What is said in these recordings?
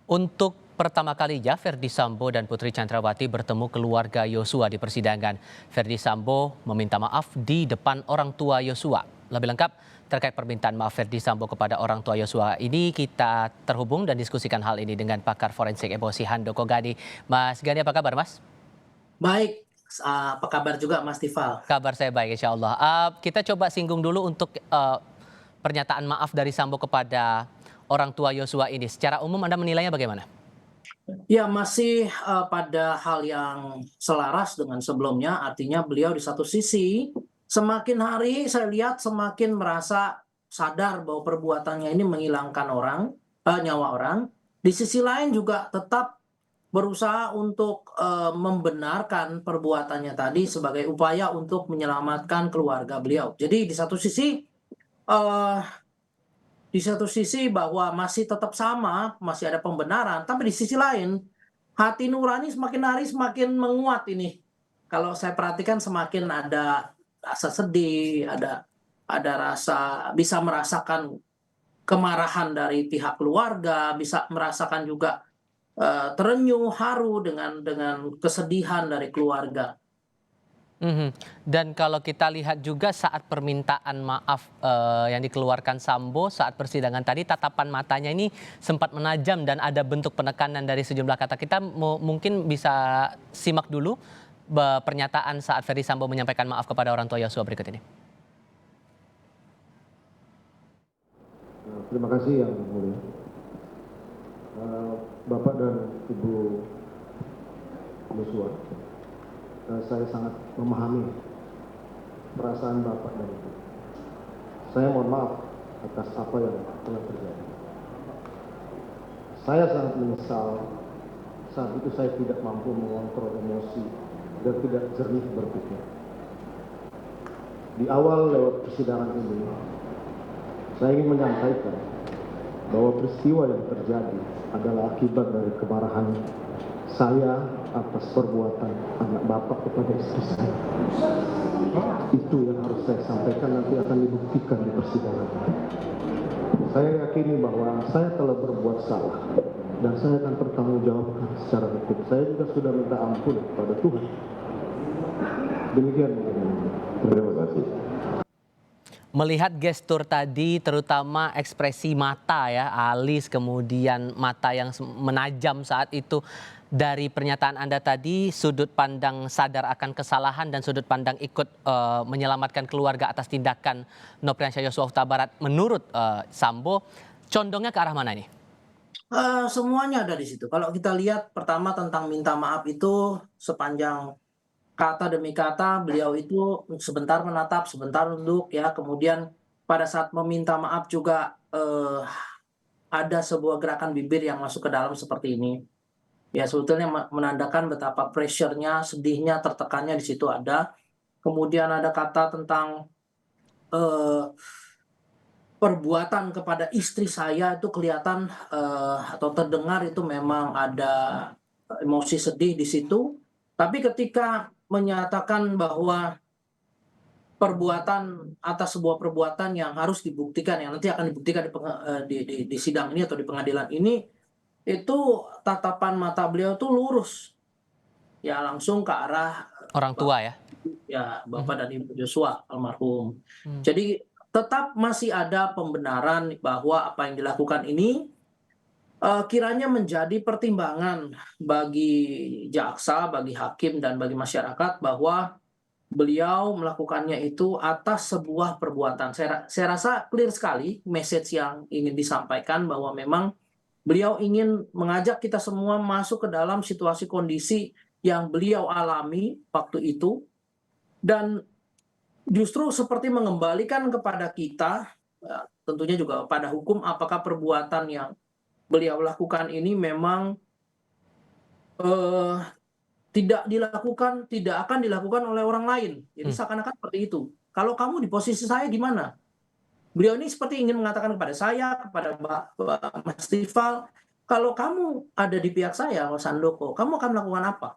Untuk pertama kalinya, Verdi Sambo dan Putri Chandrawati bertemu keluarga Yosua di persidangan. Verdi Sambo meminta maaf di depan orang tua Yosua. Lebih lengkap terkait permintaan maaf Verdi Sambo kepada orang tua Yosua ini, kita terhubung dan diskusikan hal ini dengan pakar forensik emosi Handoko Gani. Mas Gani, apa kabar, Mas? Baik, apa kabar juga Mas Tifal? Kabar saya baik, insya Allah. Kita coba singgung dulu untuk pernyataan maaf dari Sambo kepada orang tua Yosua ini. Secara umum Anda menilainya bagaimana? Ya masih, pada hal yang selaras dengan sebelumnya, artinya beliau di satu sisi, semakin hari saya lihat semakin merasa sadar bahwa perbuatannya ini menghilangkan nyawa orang. Di sisi lain juga tetap berusaha untuk, membenarkan perbuatannya tadi sebagai upaya untuk menyelamatkan keluarga beliau. Jadi di satu sisi bahwa masih tetap sama, masih ada pembenaran, tapi di sisi lain, hati nurani semakin hari semakin menguat ini. Kalau saya perhatikan semakin ada rasa sedih, ada rasa bisa merasakan kemarahan dari pihak keluarga, bisa merasakan juga, terenyuh, haru dengan kesedihan dari keluarga. Mhm. Dan kalau kita lihat juga saat permintaan maaf, yang dikeluarkan Sambo saat persidangan tadi, tatapan matanya ini sempat menajam dan ada bentuk penekanan dari sejumlah kata. Kita mungkin bisa simak dulu pernyataan saat Ferdy Sambo menyampaikan maaf kepada orang tua Yosua berikut ini. Terima kasih Yang Mulia. Bapak dan Ibu Yosua, saya sangat memahami perasaan Bapak dan Ibu. Saya mohon maaf atas apa yang telah terjadi. Saya sangat menyesal saat itu saya tidak mampu mengontrol emosi dan tidak jernih berpikir. Di awal lewat persidangan ini, saya ingin menyampaikan bahwa peristiwa yang terjadi adalah akibat dari kemarahan saya atas perbuatan anak bapak kepada istri saya. Itu yang harus saya sampaikan, nanti akan dibuktikan di persidangan. Saya yakini bahwa saya telah berbuat salah dan saya akan bertanggungjawabkan secara hukum. Saya juga sudah minta ampun kepada Tuhan. Demikian. Terima kasih. Melihat gestur tadi, terutama ekspresi mata ya, alis kemudian mata yang menajam saat itu, dari pernyataan Anda tadi, sudut pandang sadar akan kesalahan dan sudut pandang ikut menyelamatkan keluarga atas tindakan Nopriansyah Yosua Huta Barat, menurut Sambo, condongnya ke arah mana ini? Semuanya ada di situ. Kalau kita lihat pertama tentang minta maaf itu sepanjang kata demi kata beliau itu sebentar menatap, sebentar nunduk ya, kemudian pada saat meminta maaf juga, ada sebuah gerakan bibir yang masuk ke dalam seperti ini. Ya sebetulnya menandakan betapa pressure-nya, sedihnya, tertekannya di situ ada. Kemudian ada kata tentang, eee, perbuatan kepada istri saya itu kelihatan, atau terdengar itu memang ada emosi sedih di situ. Tapi ketika menyatakan bahwa perbuatan atas sebuah perbuatan yang harus dibuktikan, yang nanti akan dibuktikan di sidang ini atau di pengadilan ini, itu tatapan mata beliau tuh lurus, ya langsung ke arah, Orang tua ya? Bapak dan Ibu Joshua almarhum. Hmm. Jadi tetap masih ada pembenaran bahwa apa yang dilakukan ini, kiranya menjadi pertimbangan bagi jaksa, bagi hakim, dan bagi masyarakat bahwa beliau melakukannya itu atas sebuah perbuatan. Saya rasa clear sekali message yang ingin disampaikan bahwa memang beliau ingin mengajak kita semua masuk ke dalam situasi kondisi yang beliau alami waktu itu, dan justru seperti mengembalikan kepada kita, tentunya juga pada hukum, apakah perbuatan yang beliau lakukan ini memang, eee, tidak akan dilakukan oleh orang lain. Jadi Hmm. seakan-akan seperti itu. Kalau kamu di posisi saya gimana? Beliau ini seperti ingin mengatakan kepada saya, kepada Mas Tifal, kalau kamu ada di pihak saya, Mas Handoko, kamu akan melakukan apa?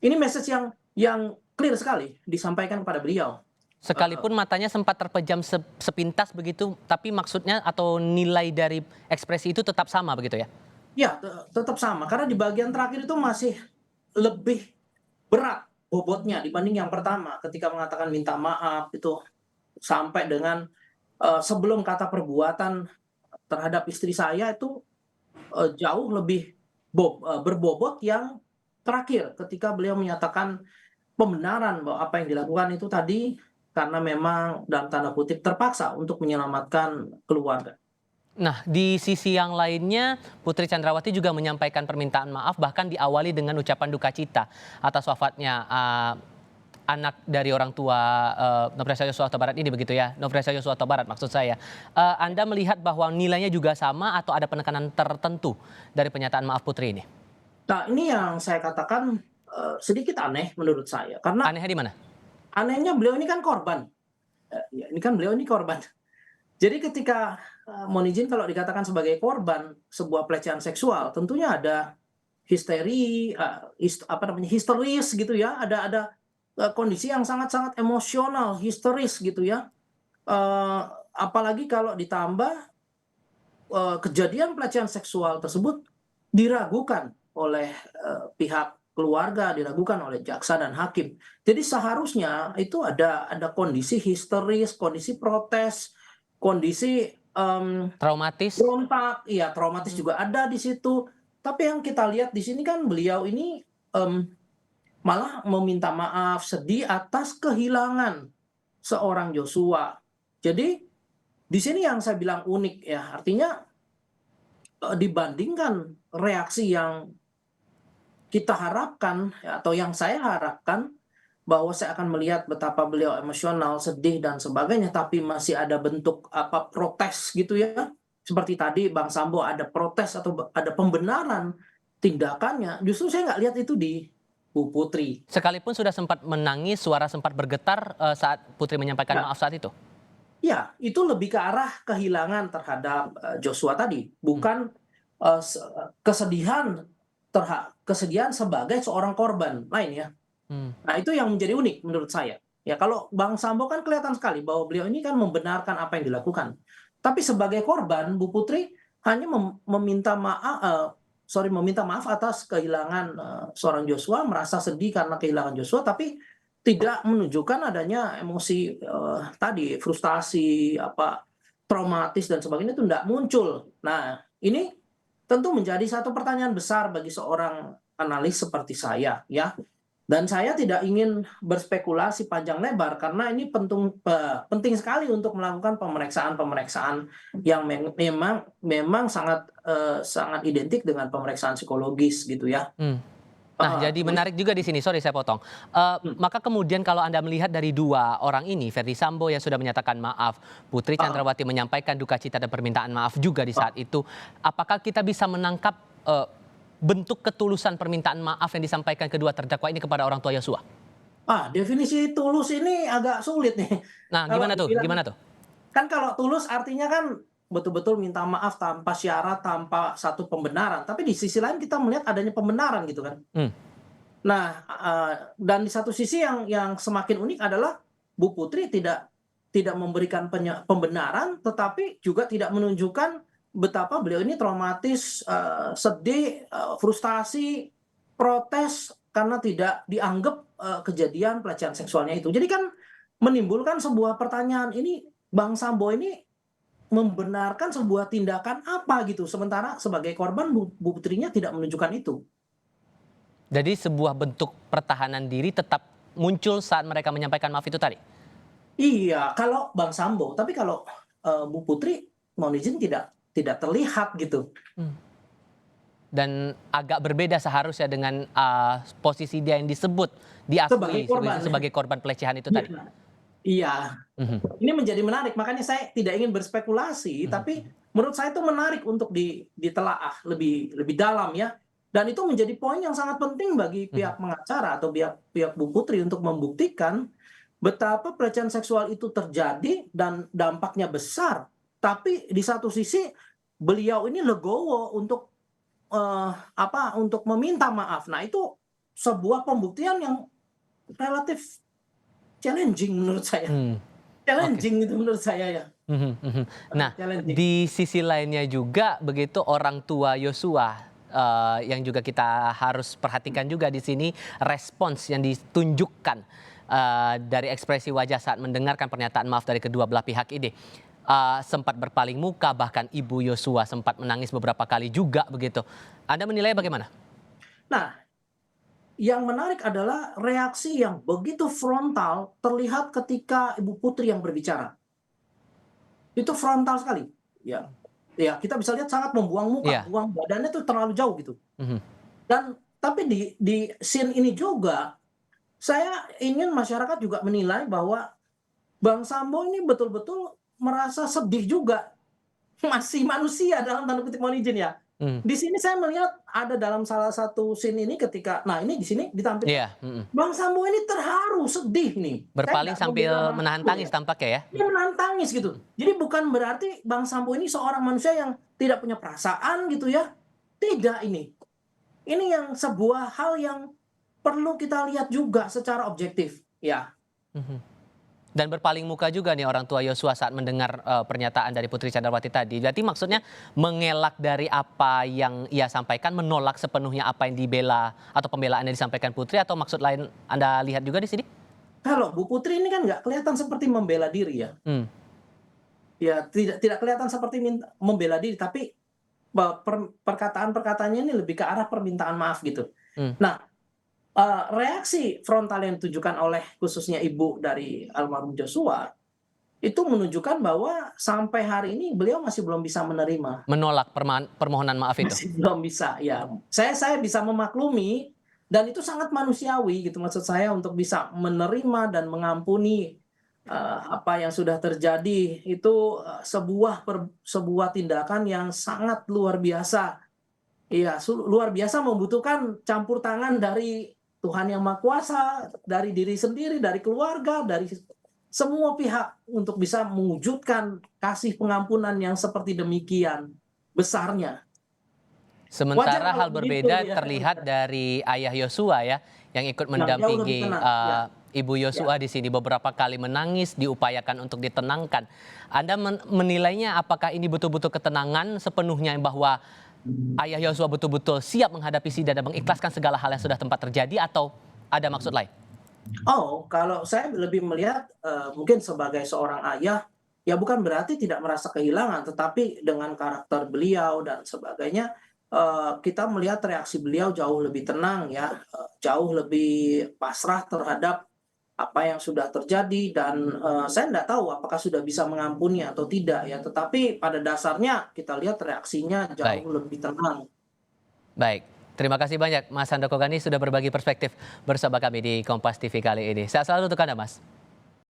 Ini message yang clear sekali disampaikan kepada beliau. Sekalipun matanya sempat terpejam sepintas begitu, tapi maksudnya atau nilai dari ekspresi itu tetap sama begitu ya? Ya, tetap sama karena di bagian terakhir itu masih lebih berat bobotnya dibanding yang pertama ketika mengatakan minta maaf itu sampai dengan, sebelum kata perbuatan terhadap istri saya itu, jauh lebih berbobot yang terakhir ketika beliau menyatakan pembenaran bahwa apa yang dilakukan itu tadi karena memang dalam tanda kutip "terpaksa" untuk menyelamatkan keluarga. Nah, di sisi yang lainnya, Putri Chandrawati juga menyampaikan permintaan maaf bahkan diawali dengan ucapan duka cita atas wafatnya anak dari orang tua Nofriansah Yosua Huta Barat ini begitu ya, Nofriansah Yosua Huta Barat maksud saya. Anda melihat bahwa nilainya juga sama atau ada penekanan tertentu dari pernyataan maaf Putri ini? Nah, ini yang saya katakan, sedikit aneh menurut saya karena Anehnya di mana? anehnya beliau ini kan korban, ya ini kan beliau ini korban. Jadi ketika, mohon izin kalau dikatakan sebagai korban sebuah pelecehan seksual tentunya ada histeri, apa namanya, histeris gitu ya, ada, kondisi yang sangat-sangat emosional, histeris gitu ya. Eee, Apalagi kalau ditambah, kejadian pelecehan seksual tersebut diragukan oleh, pihak keluarga, diragukan oleh jaksa dan hakim. Jadi seharusnya itu ada kondisi histeris, kondisi protes, kondisi, Traumatis? berontak, iya traumatis Hmm. juga ada di situ. Tapi yang kita lihat di sini kan beliau ini, malah meminta maaf, sedih atas kehilangan seorang Joshua. Jadi di sini yang saya bilang unik ya, artinya, dibandingkan reaksi yang kita harapkan ya, atau yang saya harapkan bahwa saya akan melihat betapa beliau emosional, sedih dan sebagainya, tapi masih ada bentuk apa protes gitu ya. Seperti tadi Bang Sambo ada protes atau ada pembenaran tindakannya, justru saya nggak lihat itu di Bu Putri. Sekalipun sudah sempat menangis, suara sempat bergetar saat Putri menyampaikan Ya, maaf saat itu? ya itu lebih ke arah kehilangan terhadap, Joshua tadi, Hmm. bukan, kesedihan kesedihan sebagai seorang korban lain ya. Hmm. Nah, itu yang menjadi unik menurut saya. Ya, kalau Bang Sambo kan kelihatan sekali bahwa beliau ini kan membenarkan apa yang dilakukan. Tapi sebagai korban, Bu Putri hanya meminta maaf atas kehilangan, seorang Joshua, merasa sedih karena kehilangan Joshua, tapi tidak menunjukkan adanya emosi, tadi frustasi, apa, traumatis dan sebagainya itu tidak muncul. Nah, ini tentu menjadi satu pertanyaan besar bagi seorang analis seperti saya, ya. Dan saya tidak ingin berspekulasi panjang lebar karena ini penting sekali untuk melakukan pemeriksaan-pemeriksaan yang memang sangat identik dengan pemeriksaan psikologis gitu ya. Hmm. Nah, Heeh, jadi menarik juga di sini, sorry saya potong. mhm, Maka kemudian kalau Anda melihat dari dua orang ini, Ferdy Sambo yang sudah menyatakan maaf, Putri heeh, Chandrawati menyampaikan duka cita dan permintaan maaf juga di saat heeh. itu, apakah kita bisa menangkap bentuk ketulusan permintaan maaf yang disampaikan kedua terdakwa ini kepada orang tua Yosua? Definisi tulus ini agak sulit nih. Nah, Kalau gimana tuh? dibilang Gimana tuh? kan kalau tulus artinya kan betul-betul minta maaf tanpa syarat, tanpa satu pembenaran, tapi di sisi lain kita melihat adanya pembenaran gitu kan. Hmm. Nah, dan di satu sisi yang semakin unik adalah Bu Putri tidak memberikan pembenaran, tetapi juga tidak menunjukkan betapa beliau ini traumatis, sedih, frustasi, protes karena tidak dianggap, kejadian pelecehan seksualnya itu. Jadi kan menimbulkan sebuah pertanyaan, ini Bang Sambo ini membenarkan sebuah tindakan apa gitu, sementara sebagai korban Bu Putrinya tidak menunjukkan itu. Jadi sebuah bentuk pertahanan diri tetap muncul saat mereka menyampaikan maaf itu tadi? Iya, kalau Bang Sambo, tapi kalau, Bu Putri mohon izin tidak terlihat gitu. Hmm. Dan agak berbeda seharusnya dengan posisi dia yang disebut, Sebagai diakui korban ya. sebagai korban pelecehan itu tadi? Iya, iya. Mhm. Ini menjadi menarik, makanya saya tidak ingin berspekulasi, tapi Mhm. menurut saya itu menarik untuk ditelaah lebih lebih dalam ya. Dan itu menjadi poin yang sangat penting bagi Mhm. pihak pengacara atau pihak pihak Bu Putri untuk membuktikan betapa pelecehan seksual itu terjadi dan dampaknya besar. Tapi di satu sisi beliau ini legowo untuk, untuk meminta maaf. Nah, itu sebuah pembuktian yang relatif challenging menurut saya. Mmm, oke. Challenging itu menurut saya ya. Nah, challenging. di sisi lainnya juga begitu orang tua Yosua yang juga kita harus perhatikan juga di sini respons yang ditunjukkan dari ekspresi wajah saat mendengarkan pernyataan maaf dari kedua belah pihak ini. Sempat berpaling muka, bahkan Ibu Yosua sempat menangis beberapa kali juga begitu. Anda menilai bagaimana? Nah, yang menarik adalah reaksi yang begitu frontal terlihat ketika Ibu Putri yang berbicara. Itu frontal sekali. Ya, ya kita bisa lihat sangat membuang muka, Iya. buang badannya tuh terlalu jauh gitu. Mhm. Dan tapi di scene ini juga saya ingin masyarakat juga menilai bahwa Bang Sambo ini betul-betul merasa sedih juga. Masih manusia dalam tanda kutip, mohon izin ya. Hmm. Di sini saya melihat ada dalam salah satu scene ini ketika, nah ini di sini ditampilkan Iya. Bang Sambo ini terharu, sedih nih. Saya Berpaling nggak sambil membela Bang menahan Sambo tangis ya. tampaknya ya. Dia menahan tangis gitu. Jadi bukan berarti Bang Sambo ini seorang manusia yang tidak punya perasaan gitu ya. Tidak ini. Ini yang sebuah hal yang perlu kita lihat juga secara objektif. Ya, Dan berpaling muka juga nih orang tua Yosua saat mendengar pernyataan dari Putri Candrawati tadi. Berarti maksudnya mengelak dari apa yang ia sampaikan, menolak sepenuhnya apa yang dibela atau pembelaan yang disampaikan Putri, atau maksud lain Anda lihat juga di sini? kalau Bu Putri ini kan nggak kelihatan seperti membela diri ya. Hmm. Ya, tidak kelihatan seperti membela diri, tapi perkataan-perkataannya ini lebih ke arah permintaan maaf gitu. Hmm. Nah, reaksi frontal yang ditujukan oleh khususnya ibu dari almarhum Joshua itu menunjukkan bahwa sampai hari ini beliau masih belum bisa menerima, Menolak permohonan maaf itu. masih belum bisa. Ya, saya bisa memaklumi dan itu sangat manusiawi gitu, maksud saya, untuk bisa menerima dan mengampuni apa yang sudah terjadi. Itu sebuah tindakan yang sangat luar biasa. Iya, luar biasa, membutuhkan campur tangan dari Tuhan Yang Maha Kuasa, dari diri sendiri, dari keluarga, dari semua pihak untuk bisa mewujudkan kasih pengampunan yang seperti demikian besarnya. Wajar Sementara kalau hal begitu berbeda ya. terlihat dari ayah Yosua ya, yang ikut Yang jauh lebih mendampingi tenang, ya. Ibu Yosua di sini beberapa kali menangis, diupayakan untuk ditenangkan. Anda menilainya apakah ini betul-betul ketenangan sepenuhnya bahwa ayah Yosua betul-betul siap menghadapi sidang dan mengikhlaskan segala hal yang sudah tempat terjadi, atau ada maksud lain? Oh, kalau saya lebih melihat mungkin sebagai seorang ayah, ya bukan berarti tidak merasa kehilangan, tetapi dengan karakter beliau dan sebagainya, kita melihat reaksi beliau jauh lebih tenang ya, jauh lebih pasrah terhadap apa yang sudah terjadi, dan saya nggak tahu apakah sudah bisa mengampuni atau tidak ya, tetapi pada dasarnya kita lihat reaksinya Baik. jauh lebih tenang. Baik, terima kasih banyak Mas Handoko Gani sudah berbagi perspektif bersama kami di Kompas TV kali ini. Sehat selalu untuk Anda, Mas.